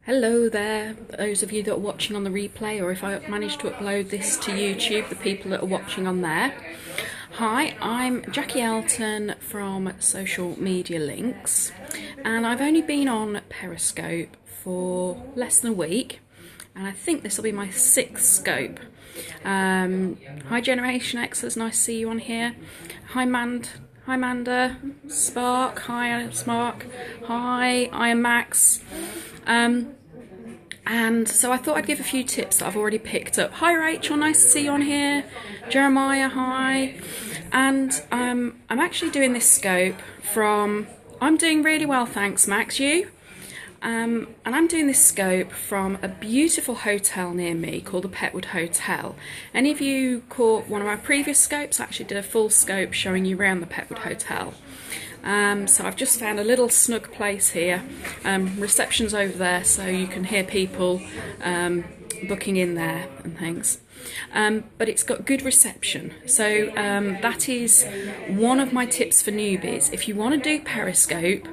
Hello there, those of you that are watching on the replay, or if I manage to upload this to YouTube, the people that are watching on there. Hi, I'm Jackie Elton from Social Media Links, and I've only been on Periscope for less than a week, and I think this will be my 6th scope. Hi Generation Xers, nice to see you on here. Hi Manda, Spark, hi Spark, hi, I am Max. And so I thought I'd give a few tips that I've already picked up. Hi Rachel, nice to see you on here. Jeremiah, hi. And I'm actually doing this scope from, I'm doing really well, thanks Max, you? And I'm doing this scope from a beautiful hotel near me called the Petwood Hotel. Any of you caught one of my previous scopes? I actually did a full scope showing you around the Petwood Hotel. So I've just found a little snug place here. Reception's over there, so you can hear people booking in there and things. But it's got good reception. So that is one of my tips for newbies. If you want to do Periscope,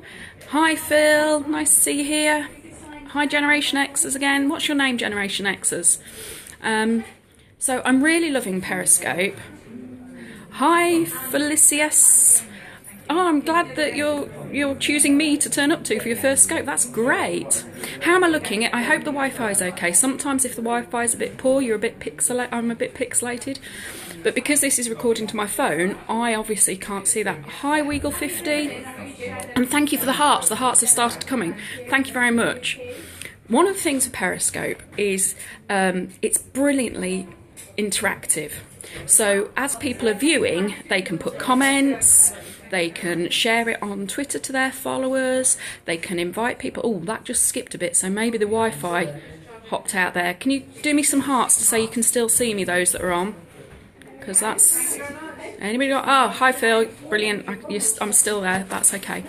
hi Phil, nice to see you here. Hi Generation Xers again. What's your name, Generation Xers? So I'm really loving Periscope. Hi Felicius. Oh, I'm glad that you're choosing me to turn up to for your first scope. That's great. How am I looking? I hope the Wi-Fi is okay. Sometimes if the Wi-Fi is a bit poor, I'm a bit pixelated. But because this is recording to my phone, I obviously can't see that. Hi Weagle50. And thank you for the hearts. The hearts have started coming. Thank you very much. One of the things with Periscope is it's brilliantly interactive. So as people are viewing, they can put comments, they can share it on Twitter to their followers, they can invite people. Oh, that just skipped a bit, so maybe the Wi-Fi hopped out there. Can you do me some hearts to say you can still see me, those that are on? Because that's... Anybody got... Oh, hi Phil, brilliant. I'm still there, that's okay.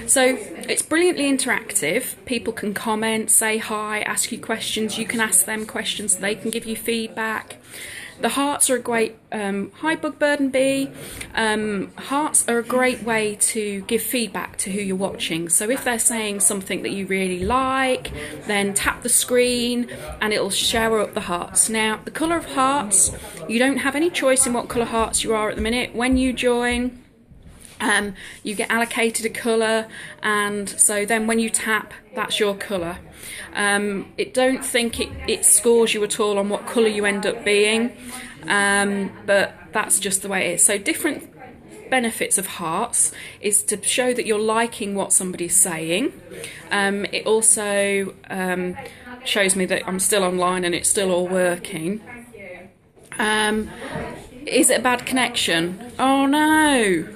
So it's brilliantly interactive. People can comment, say hi, ask you questions. You can ask them questions, they can give you feedback. The hearts are a great, hi Bugbird and Bee, hearts are a great way to give feedback to who you're watching. So if they're saying something that you really like, then tap the screen and it'll shower up the hearts. Now, the colour of hearts, you don't have any choice in what colour hearts you are at the minute. When you join, you get allocated a colour, and so then when you tap, that's your colour. It don't think it scores you at all on what colour you end up being, but that's just the way it is. So different benefits of hearts is to show that you're liking what somebody's saying. It also shows me that I'm still online and it's still all working. Is it a bad connection? Oh no!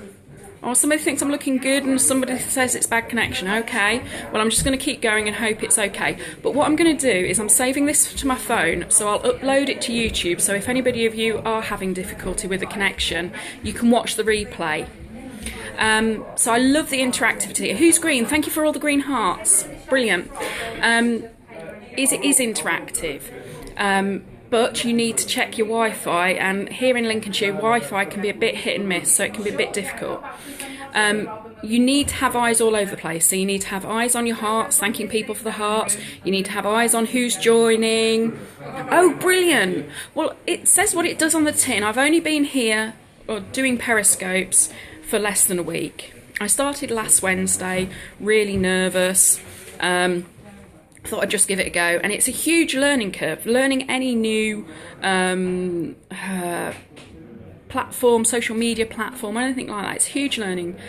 Oh, somebody thinks I'm looking good and somebody says it's bad connection. Okay, well I'm just going to keep going and hope it's okay. But what I'm going to do is I'm saving this to my phone, so I'll upload it to YouTube, so if anybody of you are having difficulty with the connection, you can watch the replay. So I love the interactivity. Who's green? Thank you for all the green hearts. Brilliant. It is interactive. But you need to check your Wi-Fi, and here in Lincolnshire Wi-Fi can be a bit hit and miss, so it can be a bit difficult. You need to have eyes all over the place, so you need to have eyes on your hearts, thanking people for the hearts. You need to have eyes on who's joining. Oh, brilliant. Well, it says what it does on the tin. I've only been here or doing Periscopes for less than a week. I started last Wednesday, really nervous. Thought I'd just give it a go, and it's a huge learning curve. Learning any new platform, social media platform, anything like that, it's a huge learning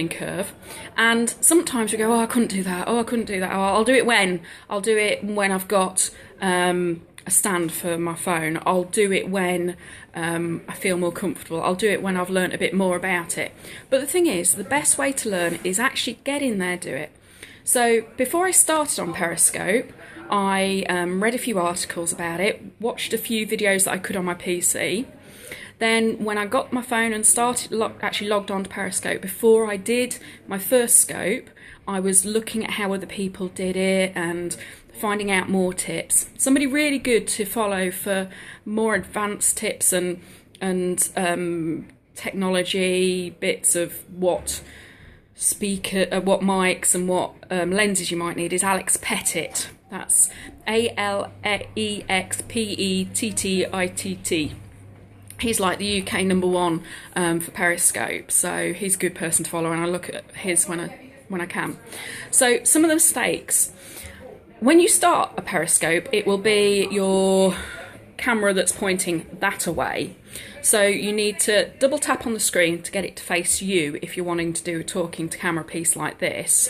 curve. And sometimes we go, oh, I couldn't do that. Oh, I couldn't do that. Oh, I'll do it when. I'll do it when I've got a stand for my phone. I'll do it when I feel more comfortable. I'll do it when I've learnt a bit more about it. But the thing is, the best way to learn is actually get in there, do it. So before I started on Periscope, I read a few articles about it, watched a few videos that I could on my PC. Then when I got my phone and actually logged on to Periscope, before I did my first scope, I was looking at how other people did it and finding out more tips. Somebody really good to follow for more advanced tips and technology, bits of what speaker, what mics and what lenses you might need is Alex Pettit. That's ALEXPETTITT. He's like the UK #1 for Periscope, so he's a good person to follow, and I look at his when I can. So some of the mistakes. When you start a Periscope, it will be your camera that's pointing that away. So you need to double tap on the screen to get it to face you if you're wanting to do a talking to camera piece like this.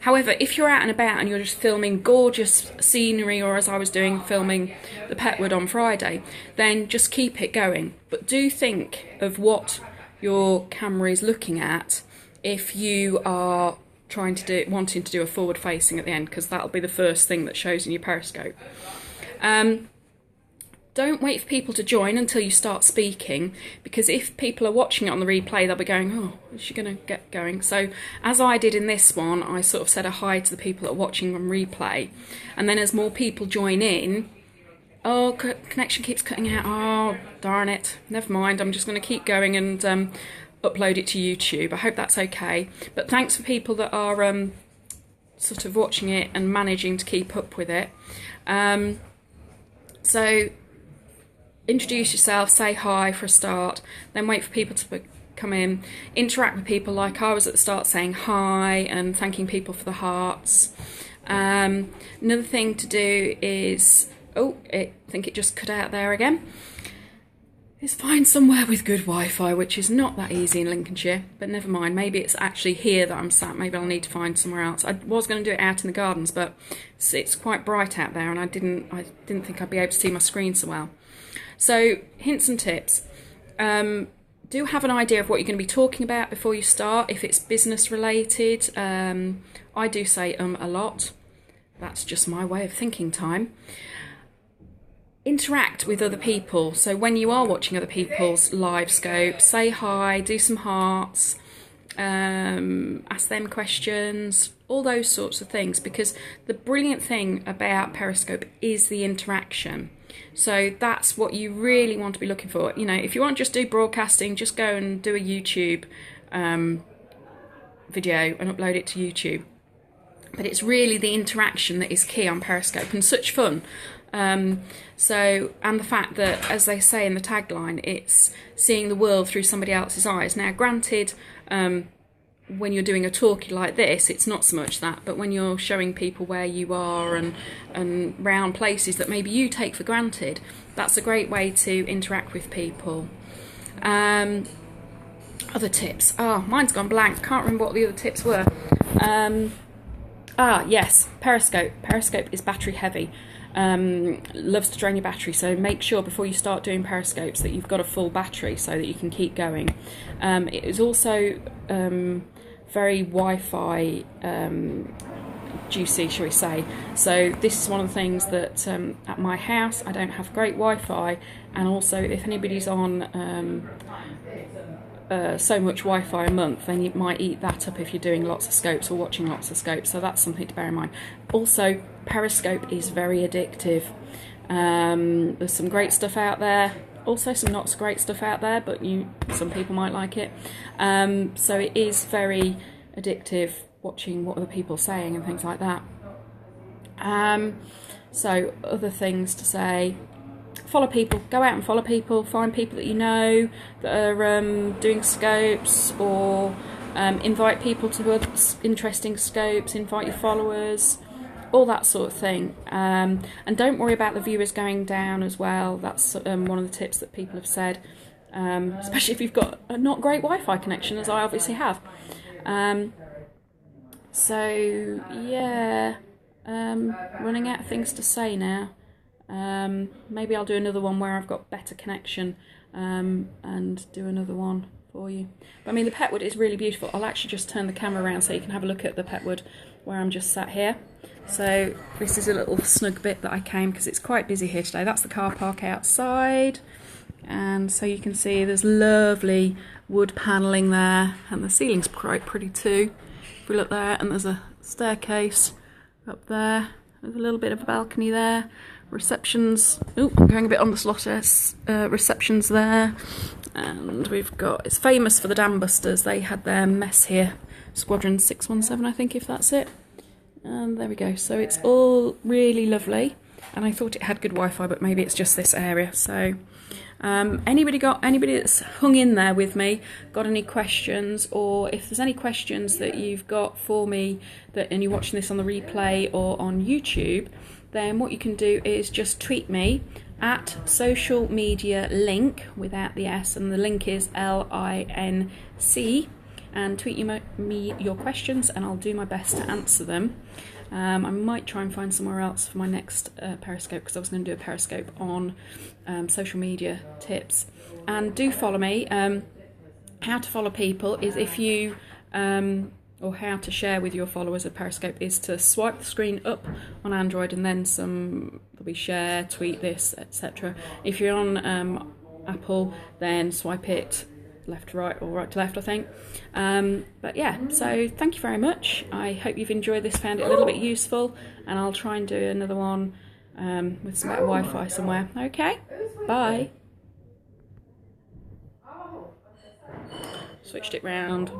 However, if you're out and about and you're just filming gorgeous scenery, or as I was doing, filming the Petwood on Friday, then just keep it going. But do think of what your camera is looking at if you are wanting to do a forward facing at the end, because that'll be the first thing that shows in your Periscope. Don't wait for people to join until you start speaking, because if people are watching it on the replay, they'll be going, oh, is she going to get going? So as I did in this one, I sort of said a hi to the people that are watching on replay, and then as more people join in, oh, connection keeps cutting out, oh, darn it, never mind, I'm just going to keep going and upload it to YouTube. I hope that's okay. But thanks for people that are sort of watching it and managing to keep up with it. So introduce yourself, say hi for a start, then wait for people to come in, interact with people like I was at the start, saying hi and thanking people for the hearts. Another thing to do is, I think it just cut out there again, is find somewhere with good Wi-Fi, which is not that easy in Lincolnshire, but never mind, maybe it's actually here that I'm sat, maybe I'll need to find somewhere else. I was going to do it out in the gardens, but it's quite bright out there and I didn't think I'd be able to see my screen so well. So hints and tips. Do have an idea of what you're going to be talking about before you start. If it's business related, I do say a lot. That's just my way of thinking time. Interact with other people. So when you are watching other people's live scopes, say hi, do some hearts, ask them questions, all those sorts of things, because the brilliant thing about Periscope is the interaction. So that's what you really want to be looking for. You know, if you want to just do broadcasting, just go and do a YouTube video and upload it to YouTube. But it's really the interaction that is key on Periscope, and such fun. And the fact that, as they say in the tagline, it's seeing the world through somebody else's eyes. Now, granted, when you're doing a talkie like this, it's not so much that, but when you're showing people where you are and round places that maybe you take for granted, that's a great way to interact with people. Other tips. Mine's gone blank. Can't remember what the other tips were. Yes, Periscope. Periscope is battery heavy. Loves to drain your battery, so make sure before you start doing Periscopes that you've got a full battery so that you can keep going. It is also very Wi-Fi juicy, shall we say. So this is one of the things that at my house I don't have great Wi-Fi, and also if anybody's on so much Wi-Fi a month, then you might eat that up if you're doing lots of scopes or watching lots of scopes, so that's something to bear in mind. Also, Periscope is very addictive. There's some great stuff out there, also some not so great stuff out there, but some people might like it. So it is very addictive watching what other people are saying and things like that. So other things to say: follow people, go out and follow people, find people that you know that are doing scopes, or invite people to interesting scopes, invite your followers, all that sort of thing. And don't worry about the viewers going down as well. That's one of the tips that people have said, especially if you've got a not great Wi-Fi connection, as I obviously have. Running out of things to say now. Maybe I'll do another one where I've got better connection and do another one for you. But I mean, the Petwood is really beautiful. I'll actually just turn the camera around so you can have a look at the Petwood where I'm just sat here. So this is a little snug bit that I came because it's quite busy here today. That's the car park outside, and so you can see there's lovely wood panelling there, and the ceiling's quite pretty too if we look there, and there's a staircase up there. There's a little bit of a balcony there. Receptions, I'm going a bit on the slaughter, receptions there, and we've got, it's famous for the dam busters. They had their mess here Squadron 617, I think, if that's it. And there we go. So it's all really lovely. And I thought it had good Wi-Fi, but maybe it's just this area. So anybody that's hung in there with me, got any questions, or if there's any questions that you've got for me and you're watching this on the replay or on YouTube, then what you can do is just tweet me at social media link without the S, and the link is LINC, and tweet me your questions and I'll do my best to answer them. I might try and find somewhere else for my next Periscope, because I was going to do a Periscope on social media tips. And do follow me. How to follow people is if you, or how to share with your followers a Periscope is to swipe the screen up on Android, and then there'll be share, tweet this, etc. If you're on Apple, then swipe it left to right or right to left, I think. But yeah, so thank you very much. I hope you've enjoyed this, found it a little bit useful, and I'll try and do another one with some better Wi-Fi somewhere. Okay, bye. Switched it round.